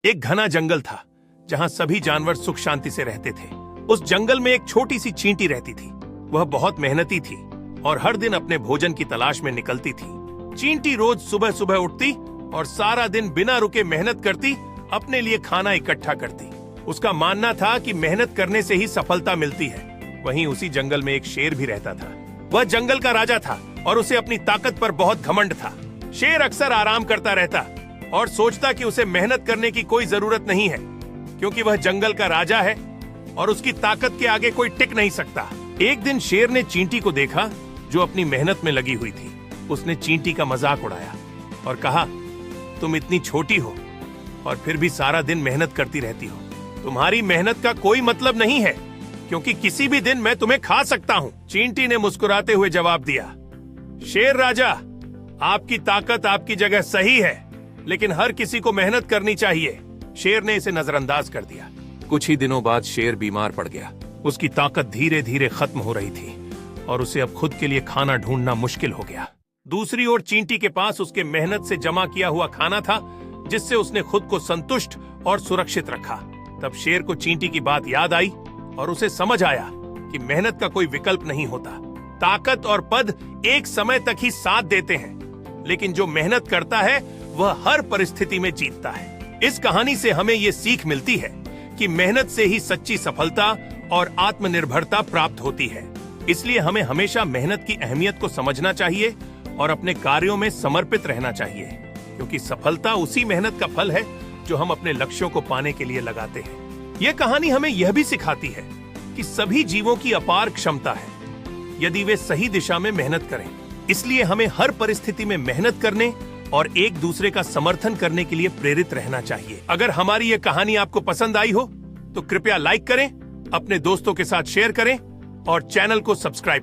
एक घना जंगल था जहां सभी जानवर सुख शांति से रहते थे। उस जंगल में एक छोटी सी चींटी रहती थी। वह बहुत मेहनती थी और हर दिन अपने भोजन की तलाश में निकलती थी। चींटी रोज सुबह सुबह उठती और सारा दिन बिना रुके मेहनत करती, अपने लिए खाना इकट्ठा करती। उसका मानना था कि मेहनत करने से ही सफलता मिलती है। वहीं उसी जंगल में एक शेर भी रहता था। वह जंगल का राजा था और उसे अपनी ताकत पर बहुत घमंड था। शेर अक्सर आराम करता रहता और सोचता कि उसे मेहनत करने की कोई जरूरत नहीं है, क्योंकि वह जंगल का राजा है और उसकी ताकत के आगे कोई टिक नहीं सकता। एक दिन शेर ने चींटी को देखा जो अपनी मेहनत में लगी हुई थी। उसने चींटी का मजाक उड़ाया और कहा, तुम इतनी छोटी हो और फिर भी सारा दिन मेहनत करती रहती हो। तुम्हारी मेहनत का कोई मतलब नहीं है, क्योंकि किसी भी दिन मैं तुम्हें खा सकता हूँ। चींटी ने मुस्कुराते हुए जवाब दिया, शेर राजा, आपकी ताकत आपकी जगह सही है, लेकिन हर किसी को मेहनत करनी चाहिए। शेर ने इसे नजरअंदाज कर दिया। कुछ ही दिनों बाद शेर बीमार पड़ गया। उसकी ताकत धीरे धीरे खत्म हो रही थी और उसे अब खुद के लिए खाना ढूंढना मुश्किल हो गया। दूसरी ओर चींटी के पास उसके मेहनत से जमा किया हुआ खाना था, जिससे उसने खुद को संतुष्ट और सुरक्षित रखा। तब शेर को चींटी की बात याद आई और उसे समझ आया कि मेहनत का कोई विकल्प नहीं होता। ताकत और पद एक समय तक ही साथ देते हैं, लेकिन जो मेहनत करता है वह हर परिस्थिति में जीतता है। इस कहानी से हमें ये सीख मिलती है कि मेहनत से ही सच्ची सफलता और आत्मनिर्भरता प्राप्त होती है। इसलिए हमें हमेशा मेहनत की अहमियत को समझना चाहिए और अपने कार्यों में समर्पित रहना चाहिए, क्योंकि सफलता उसी मेहनत का फल है जो हम अपने लक्ष्यों को पाने के लिए लगाते हैं। यह कहानी हमें यह भी सिखाती है कि सभी जीवों की अपार क्षमता है, यदि वे सही दिशा में मेहनत करें। इसलिए हमें हर परिस्थिति में मेहनत करने और एक दूसरे का समर्थन करने के लिए प्रेरित रहना चाहिए। अगर हमारी ये कहानी आपको पसंद आई हो तो कृपया लाइक करें, अपने दोस्तों के साथ शेयर करें और चैनल को सब्सक्राइब करें।